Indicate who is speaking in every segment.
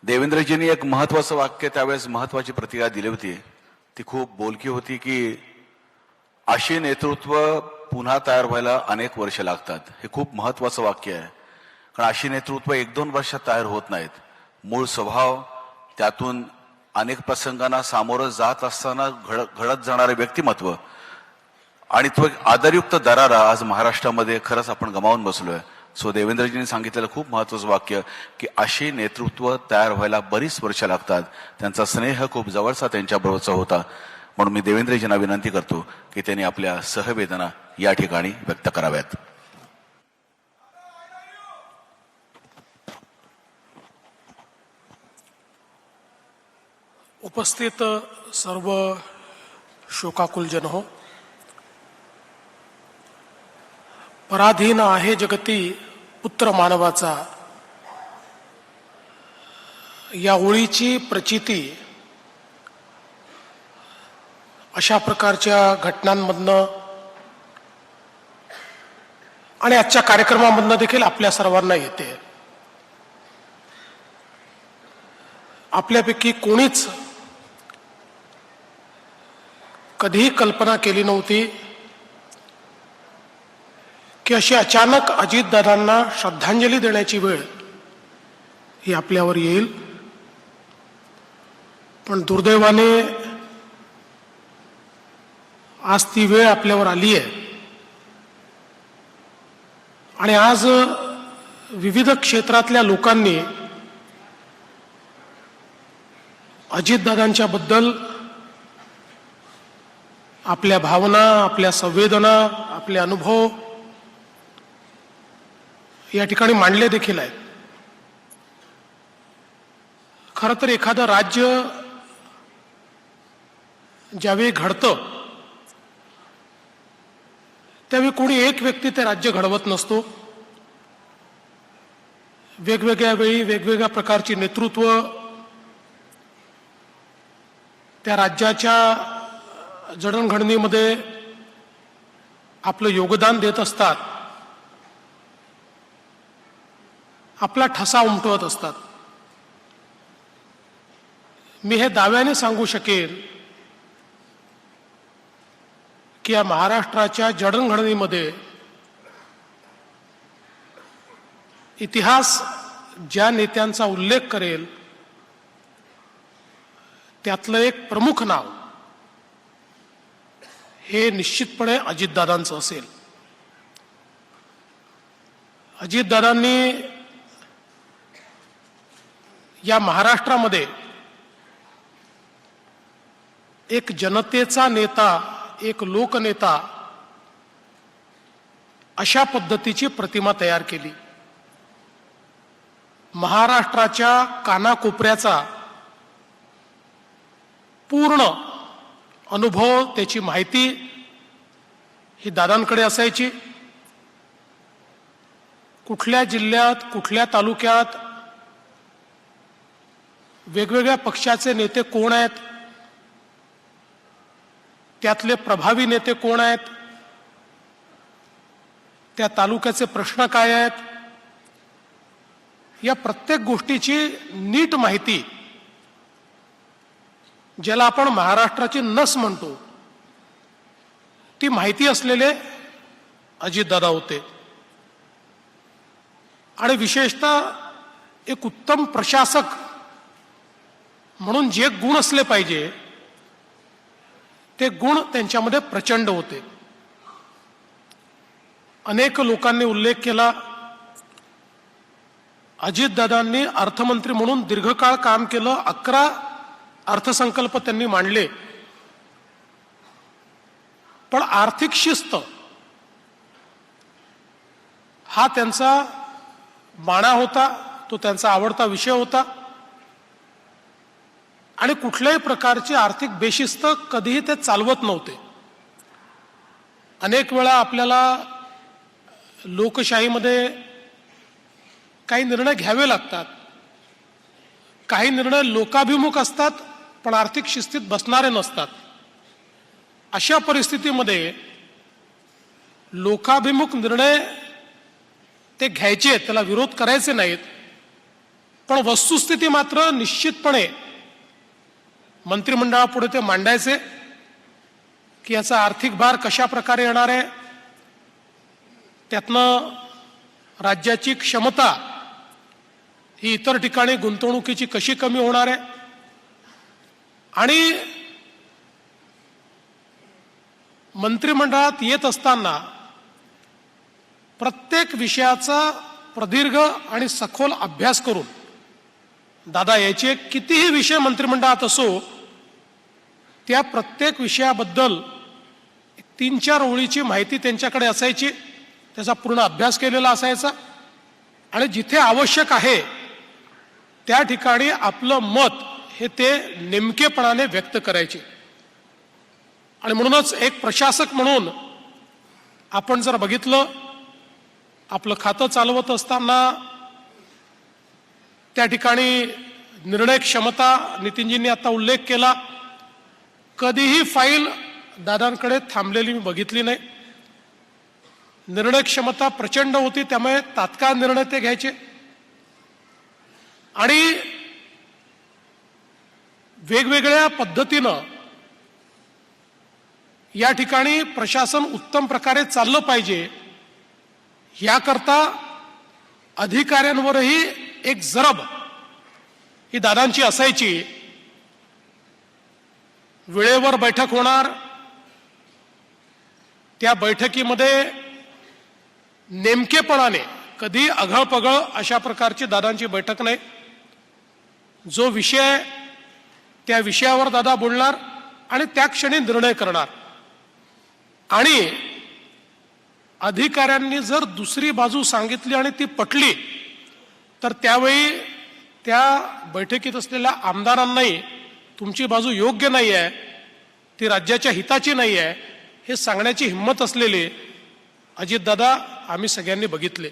Speaker 1: देवेंद्रजींनी एक महत्वाचं वाक्य त्यावेळेस महत्वाची प्रतिक्रिया दिली होती. ती खूप बोलकी होती की अशी नेतृत्व पुन्हा तयार व्हायला अनेक वर्ष लागतात. हे खूप महत्वाचं वाक्य आहे, कारण अशी नेतृत्व 1-2 वर्षात तयार होत नाहीत. मूळ स्वभाव, त्यातून अनेक प्रसंगांना सामोरं जात असताना घडत जाणारे व्यक्तिमत्व आणि तो एक आदरयुक्त दरारा आज महाराष्ट्रामध्ये खरंच आपण गमावून बसलोय. सो देवेंद्रजींनी सांगितलेलं खूप महत्वाचं वाक्य की अशी नेतृत्व तयार व्हायला बरीच वर्ष लागतात. त्यांचा स्नेह खूप जवळचा त्यांच्याबरोबरचा होता. म्हणून मी देवेंद्रजींना विनंती करतो की त्यांनी आपल्या सहवेदना या ठिकाणी व्यक्त कराव्यात.
Speaker 2: उपस्थित सर्व शोकाकुल जन हो, पराधीन आहे जगती पुत्र मानवाचा, या ओळीची प्रचिती अशा प्रकारच्या घटनांमधनं आणि आजच्या कार्यक्रमामधनं देखील आपल्या सर्वांना येते. आपल्यापैकी कोणीच कधीही कल्पना केली नव्हती की अशी अचानक अजितदादांना श्रद्धांजली देण्याची वेळ ही आपल्यावर येईल. पण दुर्दैवाने आज ती वेळ आपल्यावर आली आहे आणि आज विविध क्षेत्रातल्या लोकांनी अजितदादांच्या बद्दल आपल्या भावना, आपल्या संवेदना, आपले अनुभव या ठिकाणी मांडले देखील आहेत. खरं तर एखादं राज्य ज्यावेळी घडतं त्यावेळी कोणी एक व्यक्ती ते राज्य घडवत नसतो. वेगवेगळ्या वेळी वेगवेगळ्या प्रकारची नेतृत्व त्या राज्याच्या जडणघडणीमध्ये आपलं योगदान देत असतात, आपला ठसा उमटवत असतात. मी हे दाव्याने सांगू शकेन की या महाराष्ट्राच्या जडणघडणीमध्ये इतिहास ज्या नेत्यांचा उल्लेख करेल त्यातलं एक प्रमुख नाव हे निश्चितपणे अजितदादांचं असेल. अजितदादांनी या महाराष्ट्रामध्ये एक जनतेचा नेता, एक लोकनेता अशा पद्धतीची प्रतिमा तयार केली. महाराष्ट्राच्या कानाकोपऱ्याचा पूर्ण अनुभव, त्याची माहिती ही दादांकडे असायची. कुठल्या जिल्ह्यात, कुठल्या तालुक्यात वेगवेगळ्या पक्षाचे नेते कोण आहेत, त्यातले प्रभावी नेते कोण आहेत, त्या तालुक्याचे प्रश्न काय आहेत, या प्रत्येक गोष्टीची नीट माहिती, ज्याला आपण महाराष्ट्राची नस म्हणतो, ती माहिती असलेले अजितदादा होते. आणि विशेषतः एक उत्तम प्रशासक म्हणून जे गुण असले पाहिजे ते गुण त्यांच्यामध्ये प्रचंड होते. अनेक लोकांनी उल्लेख केला, अजितदादांनी अर्थमंत्री म्हणून दीर्घकाळ काम केलं. 11 अर्थसंकल्प त्यांनी मांडले. पण आर्थिक शिस्त हा त्यांचा बाणा होता, तो त्यांचा आवडता विषय होता. आणि कुठल्याही प्रकारची आर्थिक बेशिस्त कधीही ते चालवत नव्हते. अनेक वेळा आपल्याला लोकशाहीमध्ये काही निर्णय घ्यावे लागतात. काही निर्णय लोकाभिमुख असतात पण आर्थिक शिस्तीत बसणारे नसतात. अशा परिस्थितीमध्ये लोकाभिमुख निर्णय ते घ्यायचे, त्याला विरोध करायचे नाहीत, पण वस्तुस्थिती मात्र निश्चितपणे मंत्रिमंडळापुढे ते मांडायचे की याचा आर्थिक भार कशा प्रकारे येणार आहे, त्यातनं राज्याची क्षमता ही इतर ठिकाणी गुंतवणुकीची कशी कमी होणार आहे, आणि मंत्रिमंडळात येत असताना प्रत्येक विषयाचा प्रदीर्घ आणि सखोल अभ्यास करून दादा याचे कितीही विषय मंत्रिमंडळात असो त्या प्रत्येक विषयाबद्दल 3-4 ओळीची माहिती त्यांच्याकडे असायची, त्याचा पूर्ण अभ्यास केलेला असायचा आणि जिथे आवश्यक आहे त्या ठिकाणी आपलं मत हे ते नेमकेपणाने व्यक्त करायचे. आणि म्हणूनच एक प्रशासक म्हणून आपण जर बघितलं, आपलं खातं चालवत असताना त्या ठिकाणी निर्णय क्षमता नितीनजींनी आता उल्लेख केला, कधीही फाईल दादांकडे थांबलेली मी बघितली नाही. निर्णय क्षमता प्रचंड होती, त्यामुळे तात्काळ निर्णय ते घ्यायचे आणि वेगवेगळ्या पद्धतीनं या ठिकाणी प्रशासन उत्तम प्रकारे चाललं पाहिजे याकरता अधिकाऱ्यांवरही एक जरब ही दादांची असायची. वेळेवर बैठक होणार, त्या बैठकीमध्ये नेमकेपणाने कधी अघळपघळ अशा प्रकारची दादांची बैठक नाही. जो विषय त्या विषयावर दादा बोलणार आणि त्या क्षणी निर्णय करणार. आणि अधिकाऱ्यांनी जर दुसरी बाजू सांगितली आणि ती पटली तर त्यावेळी त्या बैठकीत असलेल्या आमदारांनाही तुमची बाजू योग्य नाही आहे, ती राज्याच्या हिताची नाही आहे, हे सांगण्याची हिंमत असलेले अजितदादा आम्ही सगळ्यांनी बघितले.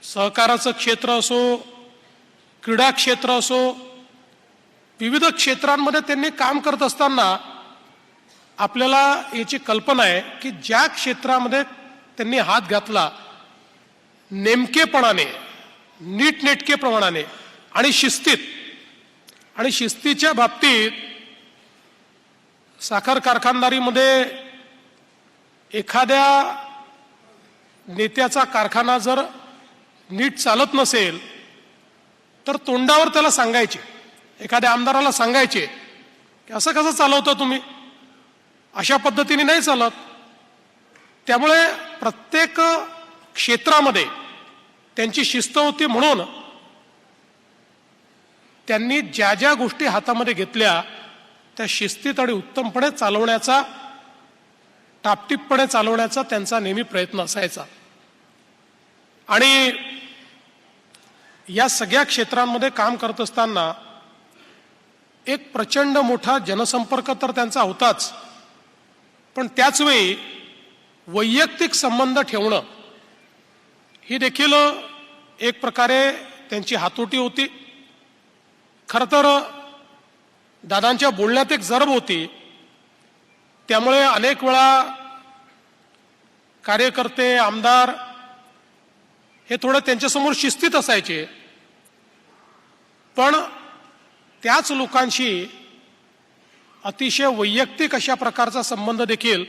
Speaker 2: सहकाराचं क्षेत्र असो, क्रीडा क्षेत्र असो, विविध क्षेत्रांमध्ये त्यांनी काम करत असताना आपल्याला याची कल्पना आहे की ज्या क्षेत्रामध्ये त्यांनी हात घातला नेमकेपणाने, नीटनेटकेपणाने आणि शिस्तीत, आणि शिस्तीच्या बाबतीत साखर कारखानदारीमध्ये एखाद्या नेत्याचा कारखाना जर नीट चालत नसेल तर तोंडावर त्याला सांगायचे, एखाद्या आमदाराला सांगायचे की असं कसं चालवता तुम्ही, अशा पद्धतीने नाही चालत. त्यामुळे प्रत्येक क्षेत्रामध्ये त्यांची शिस्त होती. म्हणून त्यांनी ज्या ज्या गोष्टी हातामध्ये घेतल्या त्या शिस्तीत आणि उत्तमपणे चालवण्याचा, टापटीपपणे चालवण्याचा त्यांचा नेहमी प्रयत्न असायचा. आणि या सगळ्या क्षेत्रांमध्ये काम करत असताना एक प्रचंड मोठा जनसंपर्क तर त्यांचा होताच, पण त्याच वेळी वैयक्तिक संबंध ठेवणं ही देखील एक प्रकारे त्यांची हातोटी होती. खरं तर दादांच्या बोलण्यात एक जरब होती, त्यामुळे अनेक वेळा कार्यकर्ते, आमदार हे थोडं त्यांच्यासमोर शिस्तीत असायचे, पण त्याच लोकांशी अतिशय वैयक्तिक अशा प्रकारचा संबंध देखील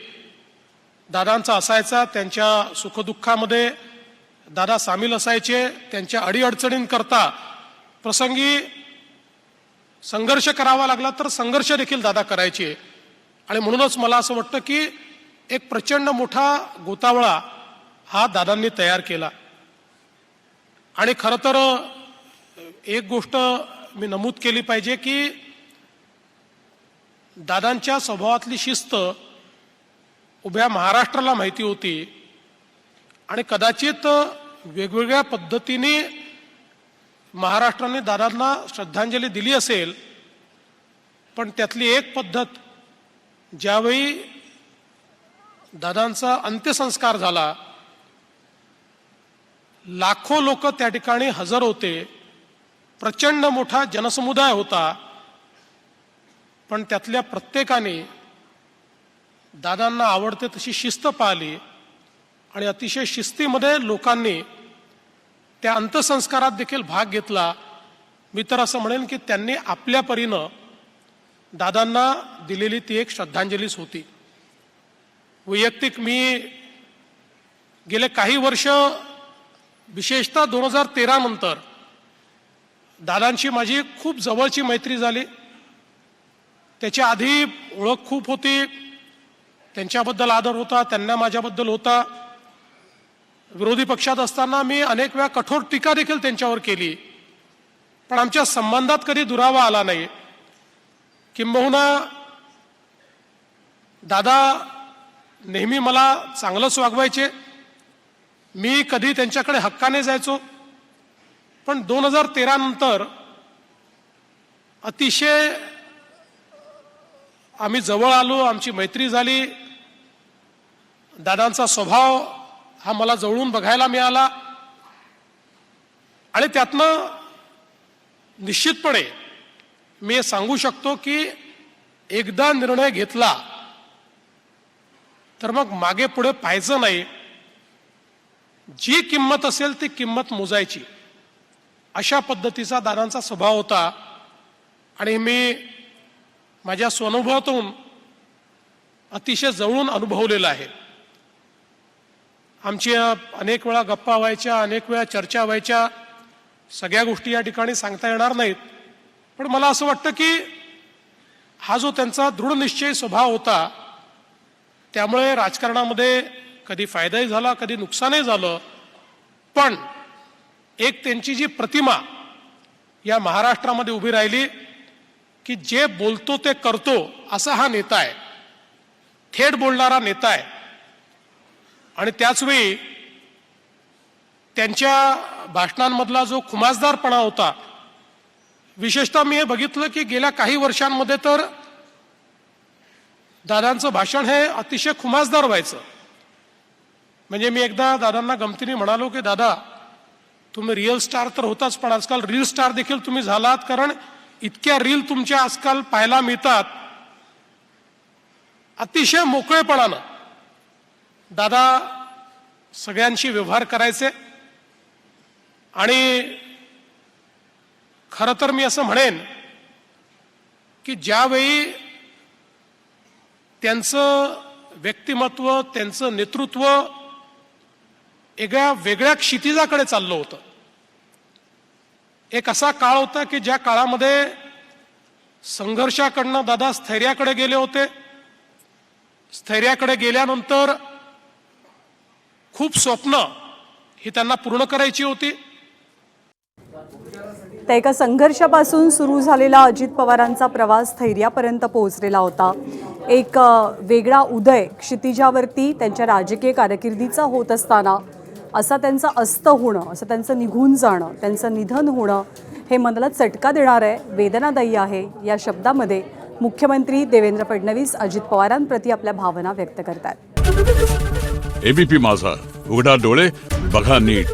Speaker 2: दादांचा असायचा. त्यांच्या सुखदुःखामध्ये दादा सामील असायचे. त्यांच्या अडीअडचणींकरता प्रसंगी संघर्ष करावा लागला तर संघर्ष देखील दादा करायचे. आणि म्हणूनच मला असं वाटतं की एक प्रचंड मोठा गोतावळा हा दादांनी तयार केला. आणि खरं तर एक गोष्ट मी नमूद केली पाहिजे की दादांच्या स्वभावातली शिस्त उभ्या महाराष्ट्राला माहिती होती आणि कदाचित वेगवेगळ्या पद्धतीने महाराष्ट्राने दादांना श्रद्धांजली दिली असेल, पण त्यातली एक पद्धत ज्यावेळी दादांचा अंत्यसंस्कार झाला, लाखो लोक त्या ठिकाणी हजर होते, प्रचंड मोठा जनसमुदाय होता, पण त्यातल्या प्रत्येकाने दादांना आवडते तशी शिस्त पाळली आणि अतिशय शिस्तीमध्ये लोकांनी त्या अंत्यसंस्कारात देखील भाग घेतला. मी तर असं म्हणेन की त्यांनी आपल्या परीनं दादांना दिलेली ती एक श्रद्धांजलीच होती. वैयक्तिक मी गेले काही वर्ष विशेषतः 2013 नंतर दादांची माझी खूप जवळची मैत्री झाली. त्याच्या आधी ओळख खूप होती, त्यांच्याबद्दल आदर होता, त्यांना माझ्याबद्दल होता. विरोधी पक्षात असताना मी अनेक वेळा कठोर टीका देखील त्यांच्यावर केली, पण आमच्या संबंधात कधी दुरावा आला नाही. किंबहुना दादा नेहमी मला चांगलंच वागवायचे. मी कधी त्यांच्याकडे हक्काने जायचो. पण 2013 नंतर अतिशय आम्ही जवळ आलो, आमची मैत्री झाली. दादांचा स्वभाव हा मला जवळून बघायला मिळाला आणि त्यातनं निश्चितपणे मी हे सांगू शकतो की एकदा निर्णय घेतला तर मग मागे पुढे पाहायचं नाही. जी किंमत असेल ती किंमत मोजायची, अशा पद्धतीचा दादांचा स्वभाव होता. आणि मी माझ्या स्वानुभवातून अतिशय जवळून अनुभवलेलं आहे. आमची अनेक वेळा गप्पा व्हायच्या, अनेक वेळा चर्चा व्हायच्या. सगळ्या गोष्टी या ठिकाणी सांगता येणार नाहीत, पण मला असं वाटतं की हा जो त्यांचा दृढनिश्चयी स्वभाव होता, त्यामुळे राजकारणामध्ये कधी फायदाही झाला, कधी नुकसानही झालं. पण एक त्यांची जी प्रतिमा या महाराष्ट्रामध्ये उभी राहिली की जे बोलतो ते करतो असा हा नेता आहे, थेट बोलणारा नेता आहे. आणि त्याचवेळी त्यांच्या भाषणांमधला जो खुमासदारपणा होता, विशेषतः मी हे बघितलं की गेल्या काही वर्षांमध्ये तर दादांचं भाषण हे अतिशय खुमासदार व्हायचं. म्हणजे मी एकदा दादांना गमतीने म्हणालो की दादा, तुम्ही रिअल स्टार तर होताच, पण आजकाल रील स्टार देखील तुम्ही झालात, कारण इतक्या रील तुमच्या आजकाल पाहायला मिळतात. अतिशय मोकळेपणानं दादा सगळ्यांशी व्यवहार करायचे. आणि खरं तर मी असं म्हणेन की ज्यावेळी त्यांचं व्यक्तिमत्व, त्यांचं नेतृत्व एका वेगळ्या क्षितिजाकडे चाललं होतं. एक असा काळ होता की ज्या काळामध्ये संघर्षाकडनं दादा स्थैर्याकडे गेले होते. स्थैर्याकडे गेल्यानंतर खूप स्वप्न ही त्यांना पूर्ण करायची होती.
Speaker 3: त्या एका संघर्षापासून सुरू झालेला अजित पवारांचा प्रवास स्थैर्यापर्यंत पोहोचलेला होता. एक वेगळा उदय क्षितिजावरती त्यांच्या राजकीय कारकिर्दीचा होत असताना असा त्यांचं अस्त होणं, असं त्यांचं निघून जाणं, त्यांचं निधन होणं हे मनाला चटका देणार आहे, वेदनादायी आहे. या शब्दामध्ये मुख्यमंत्री देवेंद्र फडणवीस अजित पवारांप्रती आपल्या भावना व्यक्त करतात.
Speaker 4: एबीपी माझा, उघडा डोळे बघा नीट.